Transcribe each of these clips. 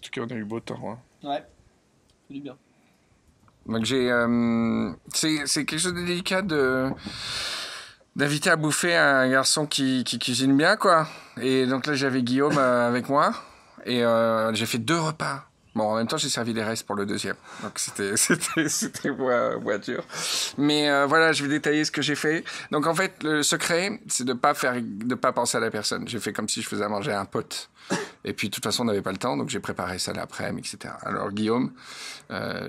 tout cas, on a eu beau temps. Hein. Ouais, c'est du bien. Donc j'ai... c'est quelque chose de délicat d'inviter à bouffer un garçon qui cuisine bien, quoi. Et donc là, j'avais Guillaume avec moi. Et j'ai fait 2 repas. Bon, en même temps, j'ai servi les restes pour le 2e. Donc c'était voiture. Mais voilà, je vais détailler ce que j'ai fait. Donc en fait, le secret, c'est de pas penser à la personne. J'ai fait comme si je faisais à manger à un pote. Et puis, de toute façon, on n'avait pas le temps, donc j'ai préparé ça l'après-midi, etc. Alors, Guillaume,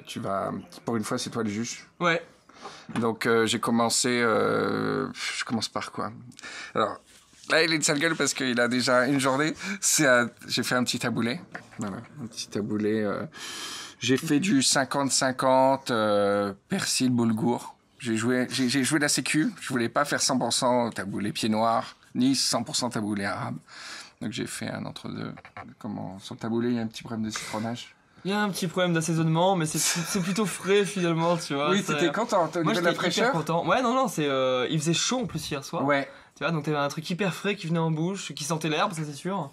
tu vas... Pour une fois, c'est toi le juge. Ouais. Donc, j'ai commencé... je commence par quoi? Alors, là, il est de sale gueule parce qu'il a déjà une journée. J'ai fait un petit taboulé. Voilà, un petit taboulé. J'ai fait du 50-50 persil boulgour. J'ai joué de la sécu. Je voulais pas faire 100% taboulé pied noir, ni 100% taboulé arabe. Donc j'ai fait un entre-deux. Sur le taboulé, il y a un petit problème de citronnage. Il y a un petit problème d'assaisonnement, mais c'est plutôt frais finalement, tu vois. Oui, t'étais content, au niveau de la fraîcheur. Hyper content. Ouais, non, il faisait chaud en plus hier soir. Ouais. Tu vois, donc t'avais un truc hyper frais qui venait en bouche, qui sentait l'herbe, ça c'est sûr.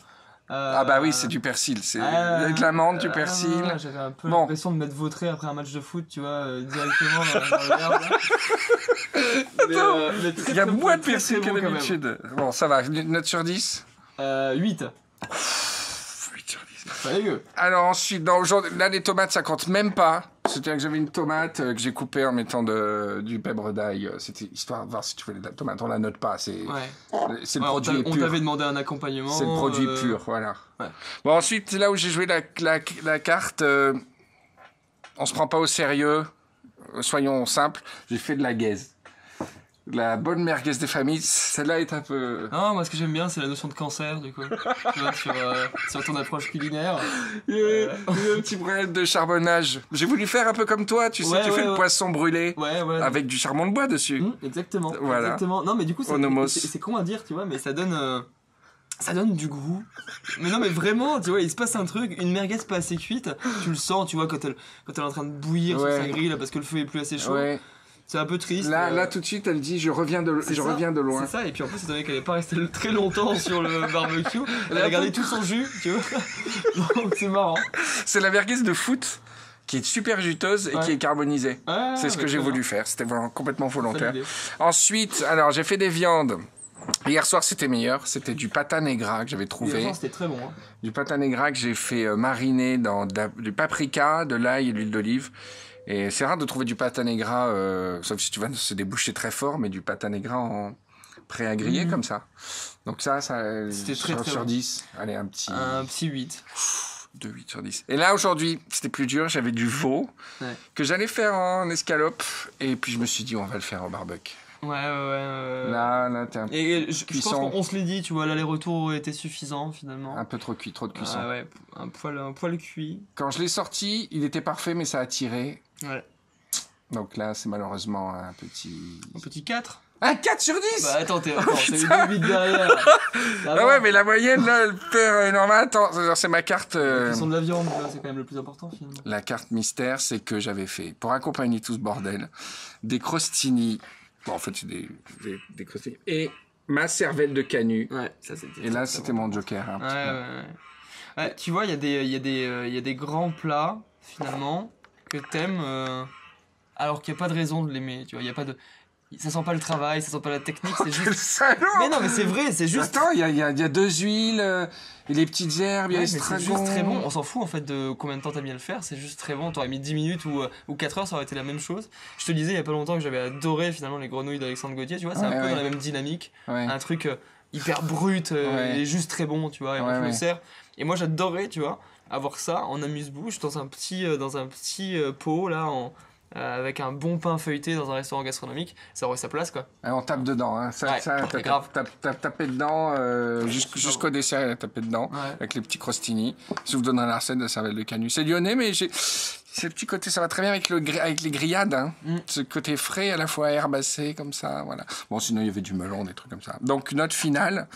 Ah bah oui, c'est du persil. Avec l'amande, du persil. J'avais un peu l'impression de m'être vautré après un match de foot, tu vois, directement dans l'herbe. Il y a moins de persil que d'habitude. Bon, ça va. Note sur 10 8. 8 sur 10. Pas dégueu. Alors ensuite, là, les tomates, ça compte même pas. C'est-à-dire que j'avais une tomate que j'ai coupée en mettant du pèbre d'ail. C'était histoire de voir si tu voulais de la tomate. On la note pas. C'est le produit pur. On t'avait demandé un accompagnement. C'est le produit pur, voilà. Ouais. Bon, ensuite, c'est là où j'ai joué la carte. On se prend pas au sérieux. Soyons simples. J'ai fait de la gaze. La bonne merguez des familles, celle-là est un peu... Non, moi ce que j'aime bien c'est la notion de cancer du coup, tu vois, sur ton approche culinaire. Il y a un petit problème de charbonnage. J'ai voulu faire un peu comme toi, tu sais, tu fais le poisson brûlé avec du charbon de bois dessus. Exactement, voilà. Exactement. Non mais du coup c'est con à dire, tu vois, mais ça donne du goût. Mais non mais vraiment, tu vois, il se passe un truc, une merguez pas assez cuite, tu le sens, tu vois, quand elle est en train de bouillir sur sa grille là, parce que le feu est plus assez chaud. Ouais. C'est un peu triste. Là, tout de suite, elle dit je reviens de loin. C'est ça, et puis en plus, étant donné qu'elle n'est pas restée très longtemps sur le barbecue, elle a gardé tout son jus, tu vois. Donc c'est marrant. C'est la merguez de foot qui est super juteuse et qui est carbonisée. C'est ce que j'ai voulu faire. C'était vraiment complètement volontaire. Ensuite, alors j'ai fait des viandes. Hier soir, c'était meilleur. C'était du pata negra que j'avais trouvé. Hier soir, c'était très bon. Hein. Du pata negra que j'ai fait mariner dans du paprika, de l'ail et de l'huile d'olive. Et c'est rare de trouver du pata negra, sauf si tu vas se déboucher très fort, mais du pata negra en prêt à griller comme ça. Donc ça c'était très sur 10. Allez, un petit 8. De 8 sur 10. Et là, aujourd'hui, c'était plus dur. J'avais du veau que j'allais faire en escalope. Et puis, je me suis dit, on va le faire au barbecue. Ouais. Là, t'es un peu je pense qu'on se l'est dit, tu vois, l'aller-retour était suffisant, finalement. Un peu trop cuit, trop de cuisson. Ouais, un poil cuit. Quand je l'ai sorti, il était parfait, mais ça a tiré. Ouais. Donc là, c'est malheureusement un petit 4. Un 4 sur 10. Bah attends, t'es 2 bits derrière. Ah ouais, mais la moyenne, là, elle perd énormément. Attends, c'est ma carte... La cuisson de la viande, là, c'est quand même le plus important, finalement. La carte mystère, c'est que j'avais fait, pour accompagner tout ce bordel, des crostini. Bon, en fait, c'est des crostini. Et ma cervelle de canut. Ouais, ça c'était... Et là, c'était mon joker. Ouais, tu vois, il y a des grands plats, finalement, que t'aimes, alors qu'il n'y a pas de raison de l'aimer, tu vois, il y a pas de... Ça sent pas le travail, ça sent pas la technique, c'est juste... Mais non, mais c'est vrai, c'est juste... Attends, il y a 2 huiles, et les petites herbes, il y a les estragon. C'est juste très bon, on s'en fout en fait de combien de temps t'as mis à le faire, c'est juste très bon. T'aurais mis 10 minutes ou 4 heures, ça aurait été la même chose. Je te disais il y a pas longtemps que j'avais adoré finalement les grenouilles d'Alexandre Gauthier, tu vois, c'est un peu dans la même dynamique. Un truc hyper brut et juste très bon, tu vois, et moi je me sers. Et moi j'adorerais, tu vois, avoir ça en amuse-bouche dans un petit pot là, avec un bon pain feuilleté dans un restaurant gastronomique, ça aurait sa place quoi. Et on tape dedans, hein. T'as tapé dedans jusqu'au dessert, tapé dedans avec les petits crostini. Je vous donnerai la recette de cervelle de canut. C'est lyonnais, mais c'est le petit côté, ça va très bien avec les grillades, hein. Ce côté frais à la fois herbacé comme ça, voilà. Bon, sinon il y avait du melon, des trucs comme ça. Donc note finale,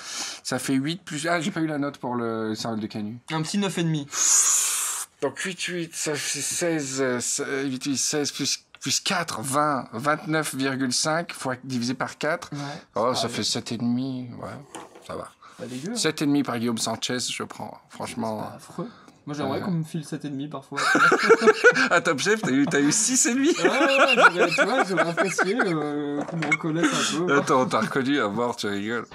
ça fait 8 plus... Ah, j'ai pas eu la note pour le cervelle de canut. Un petit 9,5. Donc 8, ça fait 16 plus 4, 20, 29,5 fois divisé par 4. Ouais. Ça fait 7,5, ouais, ça va. Pas dégueu. 7,5 par Guillaume Sanchez, je prends, franchement. C'est pas affreux. Moi, j'aimerais qu'on me file 7,5 parfois. À Top Chef, t'as eu 6,5. Ouais, tu vois, j'aurais apprécié qu'on me reconnaisse un peu. Attends, on t'a reconnu à mort, tu rigoles.